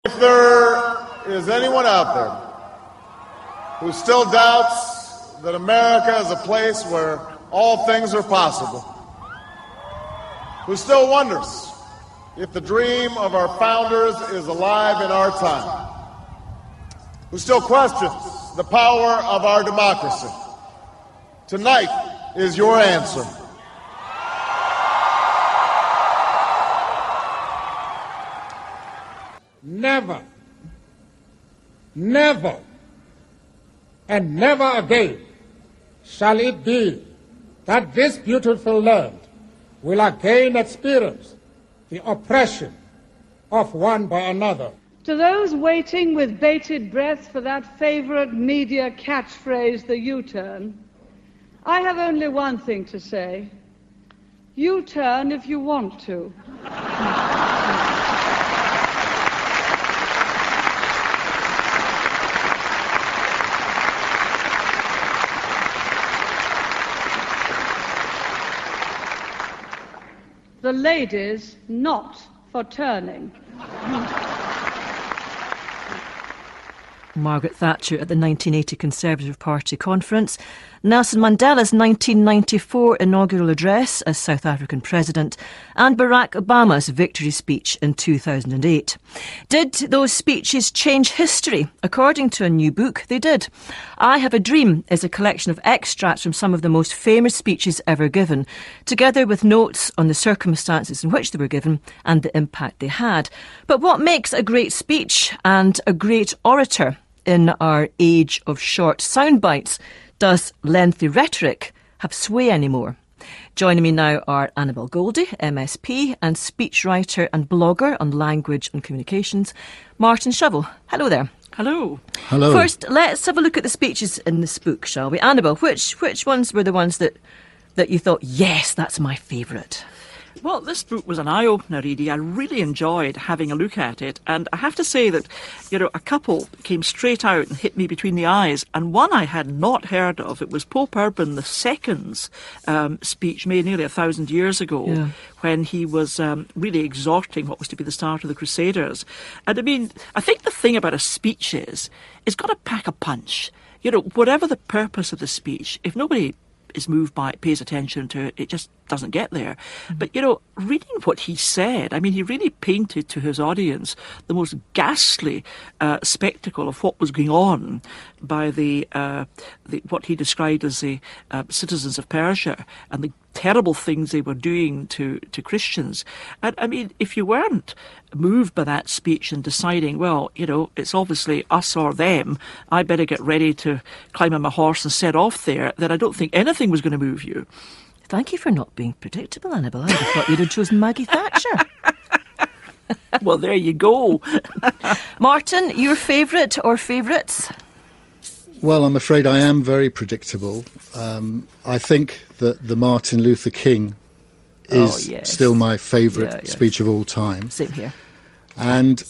If there is anyone out there who still doubts that America is a place where all things are possible, who still wonders if the dream of our founders is alive in our time, who still questions the power of our democracy, tonight is your answer. Never, never, and never again shall it be that this beautiful land will again experience the oppression of one by another. To those waiting with bated breath for that favorite media catchphrase, the U-turn, I have only one thing to say. U-turn if you want to. The ladies not for turning. Margaret Thatcher at the 1980 Conservative Party conference, Nelson Mandela's 1994 inaugural address as South African president, and Barack Obama's victory speech in 2008. Did those speeches change history? According to a new book, they did. I Have a Dream is a collection of extracts from some of the most famous speeches ever given, together with notes on the circumstances in which they were given and the impact they had. But what makes a great speech and a great orator in our age of short sound bites? Does lengthy rhetoric have sway anymore? Joining me now are Annabel Goldie, MSP, and speechwriter and blogger on language and communications, Martin Shovel. Hello there. Hello. Hello. First, let's have a look at the speeches in this book, shall we? Annabel, which ones were the ones that you thought, yes, that's my favourite? Well, this book was an eye-opener, Edie. I really enjoyed having a look at it. And I have to say that, a couple came straight out and hit me between the eyes. And one I had not heard of. It was Pope Urban II's speech made nearly 1,000 years ago, when he was really exhorting what was to be the start of the Crusaders. And I mean, I think the thing about a speech is, it's got to pack a punch. Whatever the purpose of the speech, if nobody is moved by it, pays attention to it, it just doesn't get there. But, reading what he said, I mean, he really painted to his audience the most ghastly spectacle of what was going on by the what he described as the citizens of Persia and the terrible things they were doing to Christians. And I mean, if you weren't moved by that speech and deciding, well, it's obviously us or them, I better get ready to climb on my horse and set off there, then I don't think anything was going to move you. Thank you for not being predictable, Annabel. I would have thought you'd have chosen Maggie Thatcher. Well, there you go. Martin, your favourite or favourites? Well, I'm afraid I am very predictable. I think that the Martin Luther King is still my favourite speech of all time. Same here. And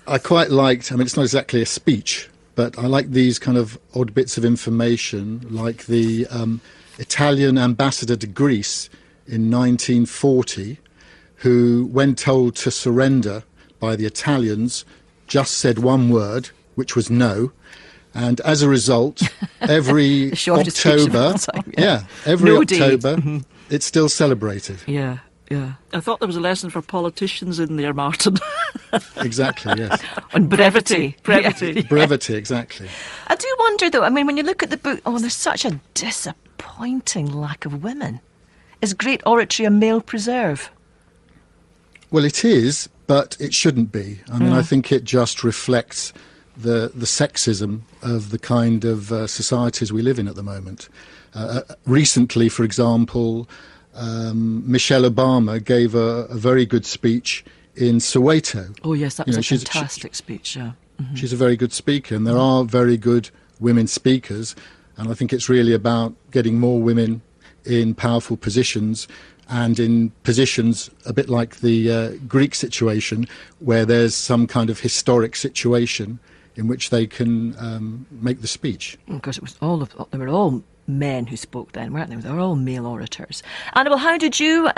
I quite liked, it's not exactly a speech, but I like these kind of odd bits of information, like the Italian ambassador to Greece in 1940, who, when told to surrender by the Italians, just said one word, which was no. And as a result, every October, it's still celebrated. Yeah. I thought there was a lesson for politicians in there, Martin. Exactly, yes. On brevity. Brevity, exactly. I do wonder, though, when you look at the book, there's such a disappointing lack of women. Is great oratory a male preserve? Well, it is, but it shouldn't be. I think it just reflects the sexism of the kind of societies we live in at the moment. Recently, for example, Michelle Obama gave a very good speech in Soweto. Oh, yes, that was a fantastic speech, yeah. Mm-hmm. She's a very good speaker, and there are very good women speakers, and I think it's really about getting more women in powerful positions, and in positions a bit like the Greek situation, where there's some kind of historic situation in which they can make the speech. Because they were all men who spoke then, weren't they? They were all male orators. Annabel, how did you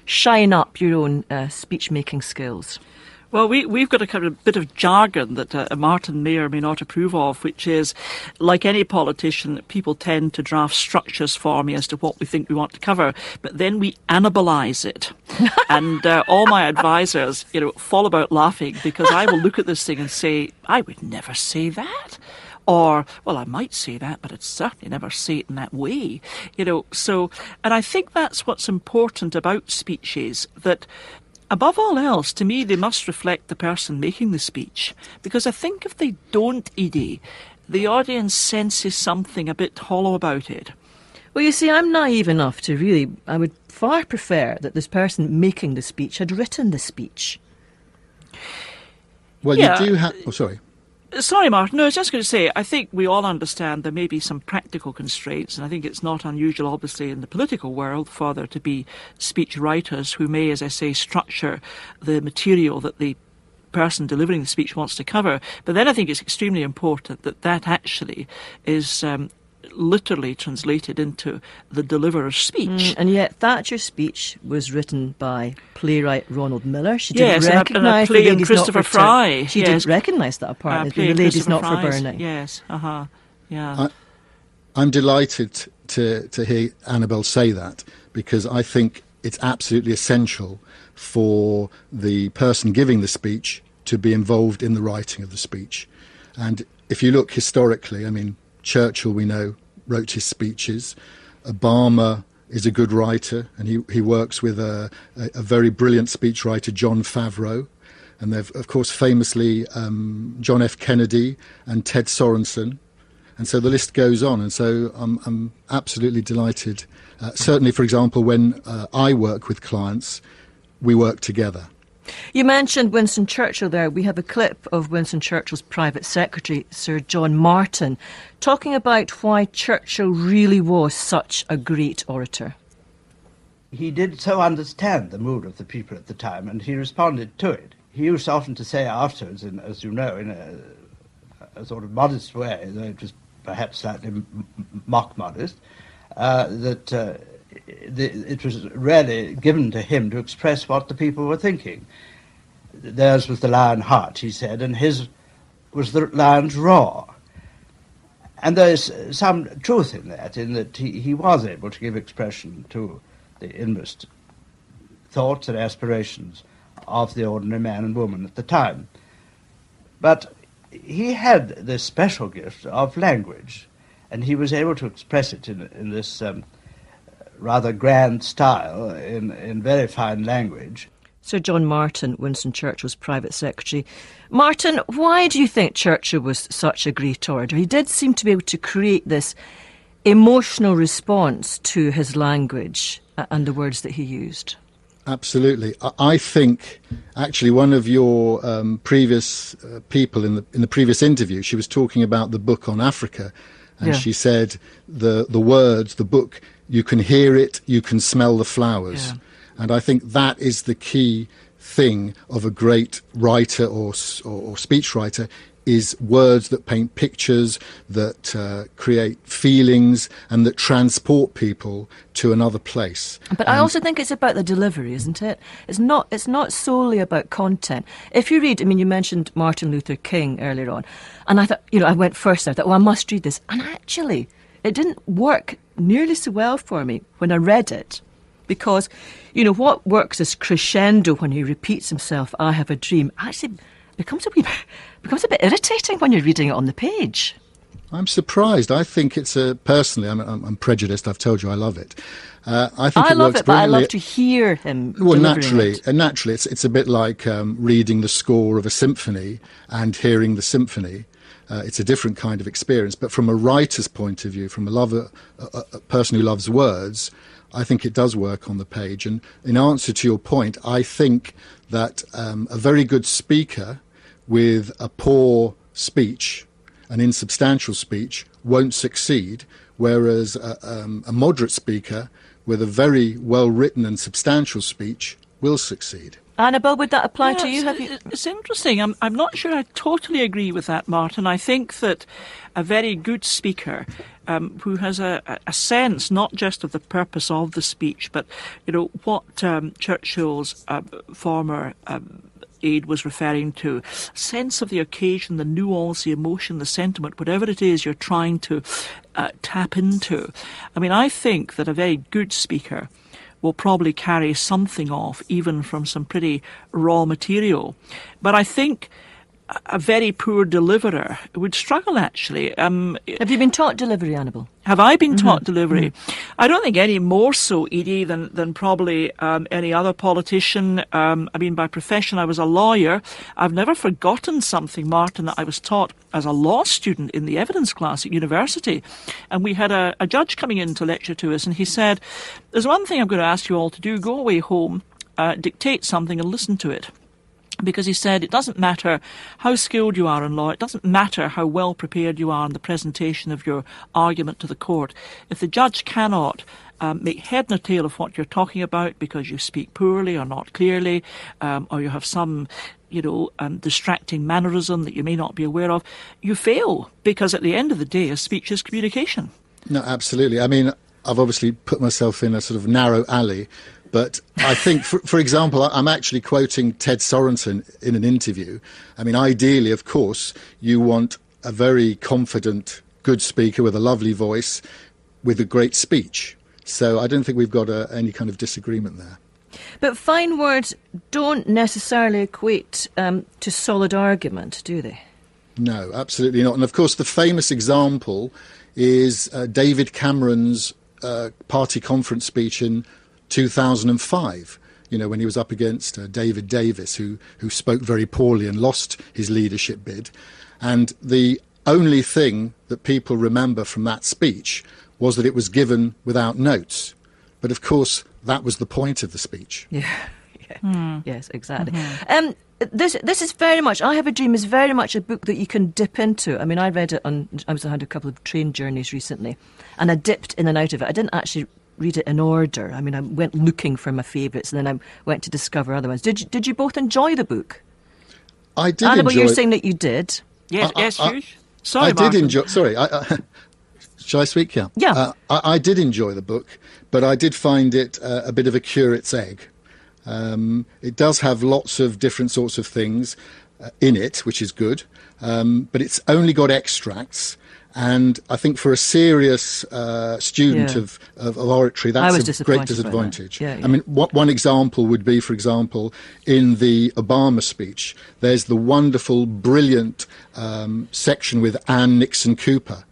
shine up your own speech-making skills? Well, we've got a kind of bit of jargon that Martin may or may not approve of, which is, like any politician, people tend to draft structures for me as to what we think we want to cover, but then we Annabelize it. And all my advisors, fall about laughing, because I will look at this thing and say, I would never say that. Or, well, I might say that, but I'd certainly never say it in that way. So, and I think that's what's important about speeches, that above all else, to me, they must reflect the person making the speech. Because I think if they don't, Edi, the audience senses something a bit hollow about it. Well, you see, I'm naive enough to I would far prefer that this person making the speech had written the speech. Well, yeah. You do have... Oh, sorry. Sorry, Martin. No, I was just going to say, I think we all understand there may be some practical constraints, and I think it's not unusual, obviously, in the political world for there to be speech writers who may, as I say, structure the material that the person delivering the speech wants to cover. But then I think it's extremely important that that actually is literally translated into the deliverer's speech. And yet Thatcher's speech was written by playwright Ronald Miller. She didn't recognise the ladies Christopher Fry. She didn't recognise that part. The ladies not for burning. Yes, yeah. I'm delighted to hear Annabel say that, because I think it's absolutely essential for the person giving the speech to be involved in the writing of the speech. And if you look historically, I mean, Churchill, we know, wrote his speeches. Obama is a good writer, and he works with a very brilliant speechwriter, John Favreau. And they've, of course, famously John F. Kennedy and Ted Sorensen. And so the list goes on. And so I'm absolutely delighted. Certainly, for example, when I work with clients, we work together. You mentioned Winston Churchill there. We have a clip of Winston Churchill's private secretary, Sir John Martin, talking about why Churchill really was such a great orator. He did so understand the mood of the people at the time, and he responded to it. He used often to say afterwards, as you know, in a sort of modest way, though it was perhaps slightly mock modest, that it was rarely given to him to express what the people were thinking. Theirs was the lion heart, he said, and his was the lion's roar. And there's some truth in that he was able to give expression to the inmost thoughts and aspirations of the ordinary man and woman at the time. But he had this special gift of language, and he was able to express it in this rather grand style, in very fine language. Sir John Martin, Winston Churchill's private secretary. Martin, why do you think Churchill was such a great orator? He did seem to be able to create this emotional response to his language and the words that he used. Absolutely. I think, actually, one of your previous people in the previous interview, she was talking about the book on Africa, and she said the words, the book, you can hear it, you can smell the flowers. Yeah. And I think that is the key thing of a great writer or speechwriter, is words that paint pictures, that create feelings, and that transport people to another place. But I also think it's about the delivery, isn't it? It's not solely about content. If you read, I mean, you mentioned Martin Luther King earlier on, and I thought, I went first, I thought, I must read this. And actually, it didn't work nearly so well for me when I read it. Because, what works as crescendo when he repeats himself, I have a dream, actually becomes a bit irritating when you're reading it on the page. I'm surprised. I think it's personally, I'm prejudiced. I've told you I love it. I love it, but I love to hear him. Well, naturally, it's a bit like reading the score of a symphony and hearing the symphony. It's a different kind of experience. But from a writer's point of view, from a person who loves words, I think it does work on the page. And in answer to your point, I think that a very good speaker with a poor speech, an insubstantial speech, won't succeed, whereas a moderate speaker with a very well-written and substantial speech will succeed. Annabel, would that apply to you? It's interesting. I'm not sure I totally agree with that, Martin. I think that a very good speaker who has a sense not just of the purpose of the speech, but what Churchill's former Ade was referring to. Sense of the occasion, the nuance, the emotion, the sentiment, whatever it is you're trying to tap into. I mean, I think that a very good speaker will probably carry something off, even from some pretty raw material. But I think a very poor deliverer would struggle, actually. Have you been taught delivery, Annabel? Have I been taught delivery? I don't think any more so, Edie, than probably any other politician. I mean, by profession, I was a lawyer. I've never forgotten something, Martin, that I was taught as a law student in the evidence class at university. And we had a judge coming in to lecture to us, and he said, there's one thing I'm going to ask you all to do. Go away home, dictate something and listen to it. Because he said it doesn't matter how skilled you are in law, it doesn't matter how well prepared you are in the presentation of your argument to the court. If the judge cannot make head nor tail of what you're talking about because you speak poorly or not clearly, or you have some distracting mannerism that you may not be aware of, you fail, because at the end of the day, a speech is communication. No, absolutely. I mean, I've obviously put myself in a sort of narrow alley. But I think, for example, I'm actually quoting Ted Sorensen in an interview. I mean, ideally, of course, you want a very confident, good speaker with a lovely voice, with a great speech. So I don't think we've got any kind of disagreement there. But fine words don't necessarily equate to solid argument, do they? No, absolutely not. And of course, the famous example is David Cameron's party conference speech in 2005, when he was up against David Davis, who spoke very poorly and lost his leadership bid. And the only thing that people remember from that speech was that it was given without notes. But of course, that was the point of the speech. Yes, exactly. This is very much, I Have a Dream is very much a book that you can dip into. I mean, I read it I had a couple of train journeys recently, and I dipped in and out of it. I didn't actually read it in order. I mean, I went looking for my favourites, and then I went to discover other ones. Did you both enjoy the book? I did. Annabel, enjoy you're saying that you did. Yes, Hugh. Sorry, I Martin. did enjoy. Sorry, shall I speak? Yeah. I did enjoy the book, but I did find it a bit of a curate's egg. It does have lots of different sorts of things in it, which is good, but it's only got extracts. And I think for a serious student of oratory, that's a great disadvantage. I mean, one example would be, for example, in the Obama speech, there's the wonderful, brilliant section with Ann Nixon Cooper,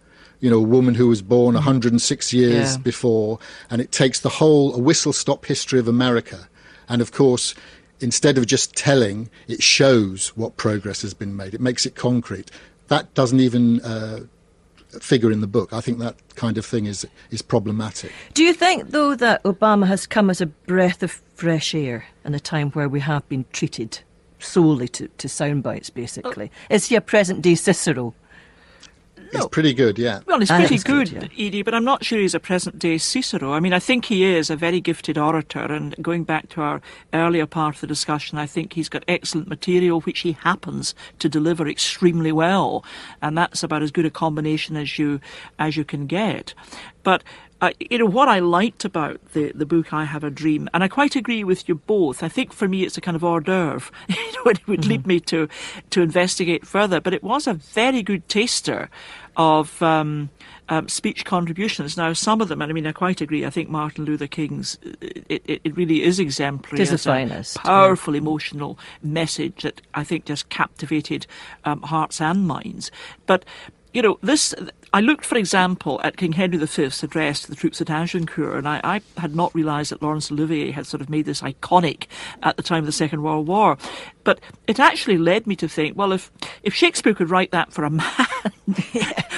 a woman who was born 106 years before, and it takes the whole whistle-stop history of America. And of course, instead of just telling, it shows what progress has been made. It makes it concrete. That doesn't even figure in the book. I think that kind of thing is problematic. Do you think, though, that Obama has come as a breath of fresh air in a time where we have been treated solely to sound bites, basically? Is he a present-day Cicero? It's pretty good, yeah. Well, he's pretty good, Edie, but I'm not sure he's a present-day Cicero. I mean, I think he is a very gifted orator, and going back to our earlier part of the discussion, I think he's got excellent material, which he happens to deliver extremely well, and that's about as good a combination as you can get. But what I liked about the book I Have a Dream, and I quite agree with you both. I think for me it's a kind of hors d'oeuvre. It would lead me to investigate further. But it was a very good taster of speech contributions. Now, some of them, and I mean, I quite agree. I think Martin Luther King's it really is exemplary. It is the finest. Powerful, emotional message that I think just captivated hearts and minds. But this. I looked, for example, at King Henry V's address to the troops at Agincourt, and I had not realised that Laurence Olivier had sort of made this iconic at the time of the Second World War. But it actually led me to think, well, if Shakespeare could write that for a man,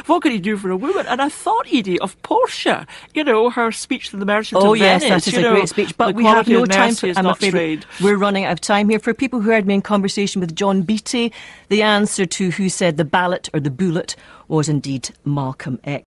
what could he do for a woman? And I thought, Edie, of Portia, her speech to the Merchant of Venice. Oh, yes, that is a great speech. But we have no time for it. I'm afraid we're running out of time here. For people who heard me in conversation with John Beattie, the answer to who said the ballot or the bullet was indeed Malcolm X.